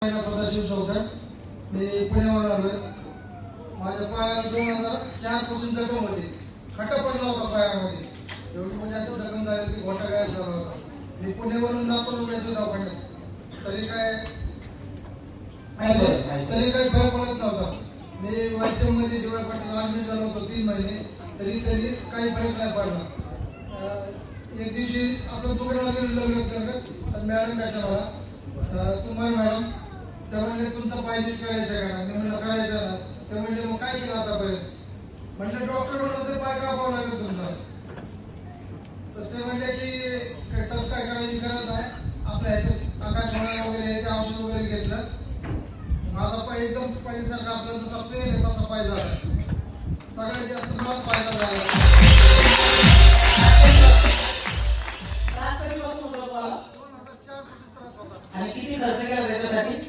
सदाशिव चौधरी मी पुण्यावर आलोय. माझ्या पायाला 2004 पासून जखम होती. खड्डा पडला होता पायामध्ये. एवढी म्हणजे असं जखम झाली की गोटा गायब झाला होता. मी पुण्यावरून लातूरला जायचो दवाखान्यात. तरी काही फरक पडत नव्हता. मी वायसीएम मध्ये डोळ्यापासून ऍडमिट झालो होतो 3 महिने. तरी काही फरक नाही पडला. एक दिवशी असं तुकड्याला गेलो तर मॅडम भेटला मला. कुमार मॅडम त्या म्हणले तुमचा पाय नीट करायचा का ना. मी म्हणलं करायचा ना. ते म्हणले मग काय केलं आतापर्यंत. म्हणलं डॉक्टर म्हणलं तर पाय कापावा लागेल तुमचा. तर ते म्हणले की तसं काय करायची गरज नाही. आपल्या ह्याच्यात आकाशवाणी वगैरे ते औषध वगैरे घेतलं. माझा पाय एकदम पहिल्यासारखा आपला जसा प्लेन आहे तसा पाय झाला. सगळ्यात जास्त मला फायदा झाला. आणि किती खर्च केला त्याच्यासाठी?